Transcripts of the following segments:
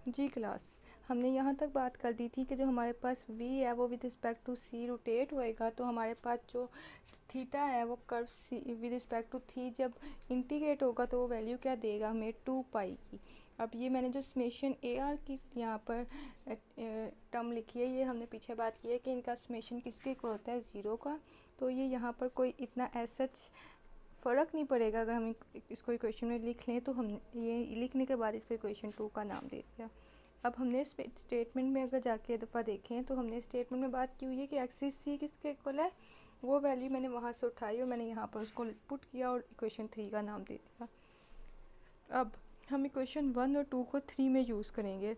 जी class, हमने यहाँ तक बात कर दी थी कि जो हमारे पास v है वो with respect to c rotate होएगा, तो हमारे पास जो थीटा है वो curve c with respect to थी जब इंटीग्रेट होगा तो वो वैल्यू क्या देगा हमें 2 पाई की। अब ये मैंने जो समेशन ए आर की यहाँ पर टर्म लिखी है, ये हमने पीछे बात की है कि इनका समेशन किसके इक्वल होता है, ज़ीरो का। तो ये यहाँ पर कोई इतना सच फ़र्क नहीं पड़ेगा अगर हम इसको इक्वेशन में लिख लें, तो हम ये लिखने के बाद इसको इक्वेशन 2 का नाम दे दिया। अब हमने स्टेटमेंट में अगर जाके दफ़ा देखें तो हमने स्टेटमेंट में बात की हुई है कि एक्सिस सी किसके इक्वल है, वो वैल्यू मैंने वहाँ से उठाई और मैंने यहाँ पर उसको पुट किया और इक्वेशन 3 का नाम दे दिया। अब हम इक्वेशन 1 और 2 को 3 में यूज़ करेंगे।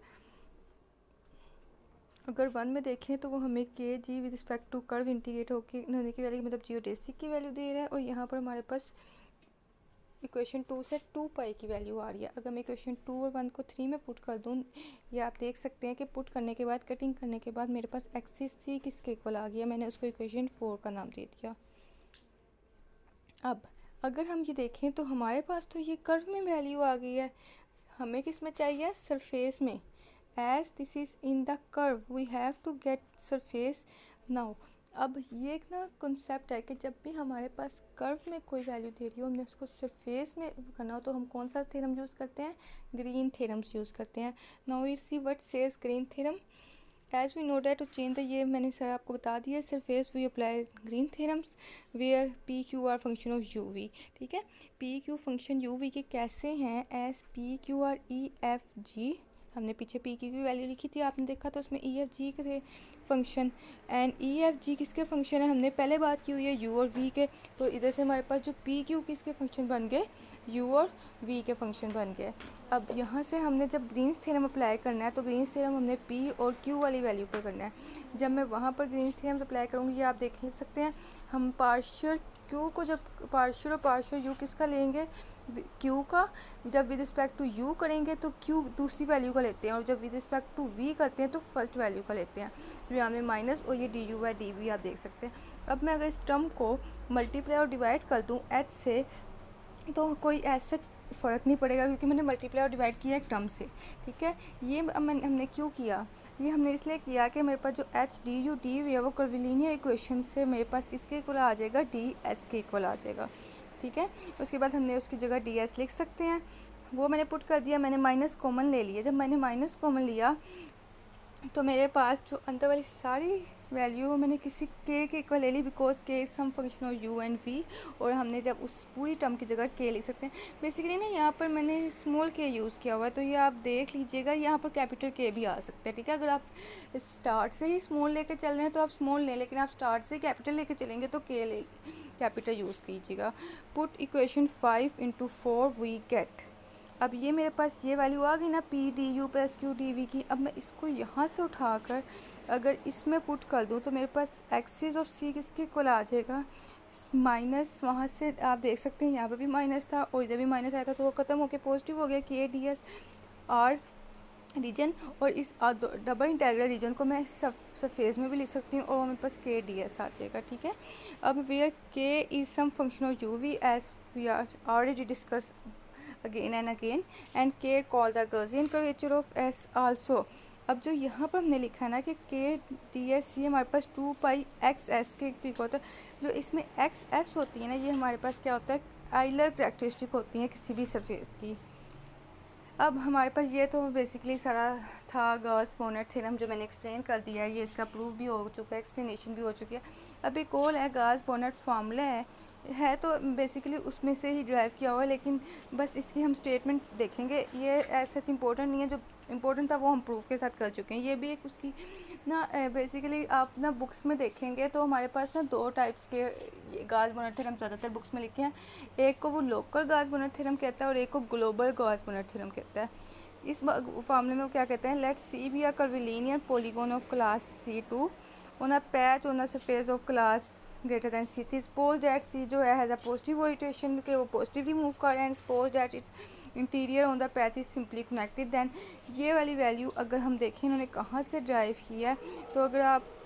अगर 1 में देखें तो वो हमें के जी with respect to curve integrate होने की वैल्यू मतलब जियोडेसिक की वैल्यू दे रहा है, और यहाँ पर हमारे पास इक्वेशन 2 से 2 पाई की वैल्यू आ रही है। अगर मैं इक्वेशन 2 और 1 को 3 में पुट कर दूँ, ये आप देख सकते हैं कि पुट करने के बाद कटिंग करने के बाद मेरे पास एक्सिस सी किसके इक्वल आ गया, मैंने उसको इक्वेशन 4 का नाम दे दिया। अब अगर हम ये देखें तो हमारे पास तो ये कर्व में वैल्यू आ गई है, हमें किस में चाहिए, सरफेस में। As this is in the curve we have to get surface now. अब ये एक ना कॉन्सेप्ट है कि जब भी हमारे पास कर्व में कोई वैल्यू दे रही हो, हमने उसको सरफेस में करना हो तो हम कौन सा थ्योरम यूज़ करते हैं, ग्रीन थ्योरम्स यूज़ करते हैं। Now you see what says Green theorem, as we know that to change the, ये मैंने सर आपको बता दिया, surface we apply Green theorems where P Q are function of you V. ठीक है, P Q function U V के कैसे हैं, as P Q are E F G. हमने पीछे पी क्यू की वैल्यू लिखी थी, आपने देखा तो उसमें ई एफ जी के थे फंक्शन, एंड ई एफ जी किसके फंक्शन है, हमने पहले बात की हुई है यू और वी के। तो इधर से हमारे पास जो पी क्यू किसके फंक्शन बन गए, यू और वी के फंक्शन बन गए। अब यहाँ से हमने जब ग्रीन्स थ्योरम अप्लाई करना है तो ग्रीन्स थ्योरम हमने पी और क्यू वाली वैल्यू पे करना है। जब मैं वहाँ पर ग्रीन्स थ्योरम अप्लाई करूँगी, ये आप देख सकते हैं, हम पार्शियल क्यू को जब पार्शियल और पार्शियल यू किसका लेंगे, क्यू का। जब विद रिस्पेक्ट टू यू करेंगे तो क्यू दूसरी वैल्यू का लेते हैं, और जब विद रिस्पेक्ट टू वी करते हैं तो फर्स्ट वैल्यू का लेते हैं। तो यहाँ में माइनस और ये d u by d v आप देख सकते हैं। अब मैं अगर इस टर्म को मल्टीप्लाई और डिवाइड कर दूँ एच से, तो कोई ऐसा फ़र्क नहीं पड़ेगा क्योंकि मैंने मल्टीप्लाई और डिवाइड किया एक टर्म से। ठीक है, ये हमने क्यों किया, ये हमने इसलिए किया कि मेरे पास जो h d u d v है वो कर्विलिनियर इक्वेशन से मेरे पास किसके इक्वल आ जाएगा, डी एस के इक्वल आ जाएगा। ठीक है, उसके बाद हमने उसकी जगह डी एस लिख सकते हैं, वो मैंने पुट कर दिया। मैंने माइनस कॉमन ले लिया, जब मैंने माइनस कॉमन लिया तो मेरे पास जो अंदर वाली सारी वैल्यू मैंने किसी के इक्वल ले ली, because k is some function of u and v, और हमने जब उस पूरी टर्म की जगह के लिख सकते हैं। बेसिकली ना यहाँ पर मैंने स्मॉल के यूज़ किया हुआ है, तो ये आप देख लीजिएगा, यहाँ पर कैपिटल के भी आ सकते हैं। ठीक है, अगर आप स्टार्ट से ही स्मॉल लेके चल रहे हैं तो आप स्मॉल लें, लेकिन आप स्टार्ट से कैपिटल लेके चलेंगे तो के कैपिटल यूज़ कीजिएगा। Put equation 5 into 4 we get. अब ये मेरे पास ये वैल्यू आ गई ना, P d u plus Q d v की। अब मैं इसको यहाँ से उठाकर अगर इसमें पुट कर दूँ तो मेरे पास एक्सिस ऑफ सी किसके इक्वल आ जाएगा, माइनस, वहाँ से आप देख सकते हैं यहाँ पर भी माइनस था और इधर भी माइनस आया था, तो वो ख़त्म होकर पॉजिटिव हो गया, के डी एस आर रीजन। और इस डबल इंटीग्रल रीजन को मैं सरफेस में भी लिख सकती हूँ और मेरे पास के डी एस आ जाएगा। ठीक है, अब where k is some function of you v as we are already discuss again and again, and k call the Gaussian curvature of S also। अब जो यहाँ पर हमने लिखा है ना कि के डी एस सी हमारे पास 2 पाई एक्स एस के इक्वल होता है, जो इसमें एक्स एस होती है ना, ये हमारे पास क्या होता है, आइलर कैरेक्टरिस्टिक होती है किसी भी सरफेस की। अब हमारे पास ये तो बेसिकली सारा था गॉस बोनेट थ्योरम जो मैंने एक्सप्लेन कर दिया है, ये इसका प्रूफ भी हो चुका है, एक्सप्लेनेशन भी हो चुकी है। अब एक और है गॉस बोनेट फार्मूला है तो बेसिकली उसमें से ही ड्राइव किया हुआ है, लेकिन बस इसकी हम स्टेटमेंट देखेंगे, ये ऐसा इम्पोर्टेंट नहीं है, जो इम्पोर्टेंट था वो हम प्रूफ के साथ कर चुके हैं। ये भी एक उसकी ना बेसिकली आप ना बुक्स में देखेंगे तो हमारे पास ना 2 टाइप्स के गॉस बोनेट थ्योरम ज़्यादातर बुक्स में लिखे हैं, एक को वो लोकल गॉस बोनेट थ्योरम कहता है और एक को ग्लोबल गॉस बोनेट थ्योरम कहता है। इस फार्मूले में वो क्या कहते हैं, let C be a curvilinear polygon of class C2 on a patch on the surface of class greater than C3। suppose that C जो है has a positive orientation, के वो पॉजिटिवली मूव कर रहे हैं, suppose that its interior on the patch is simply connected, then ये वाली value अगर हम देखें इन्होंने कहाँ से ड्राइव किया है, तो अगर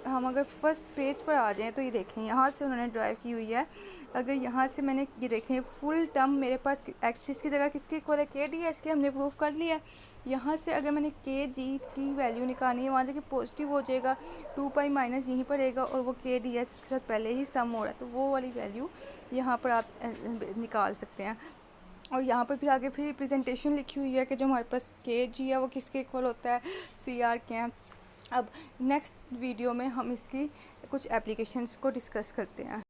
हम अगर फर्स्ट पेज पर आ जाएं तो ये देखें यहाँ से उन्होंने ड्राइव की हुई है। अगर यहाँ से मैंने ये देखें फुल टर्म मेरे पास एक्सिस की जगह किसके इक्वल है, के डी एस के, हमने प्रूफ कर लिया है। यहाँ से अगर मैंने के जी की वैल्यू निकालनी है, वहाँ से कि पॉजिटिव हो जाएगा, 2 पाई माइनस यहीं पर रहेगा और वो के डी एस उसके साथ पहले ही सम हो रहा है, तो वो वाली वैल्यू यहाँ पर आप निकाल सकते हैं। और यहाँ पर फिर आगे फिर रिप्रेजेंटेशन लिखी हुई है कि जो हमारे पास के जी है वो किसके इक्वल होता है, सी आर के हैं। अब नेक्स्ट वीडियो में हम इसकी कुछ एप्लीकेशंस को डिस्कस करते हैं।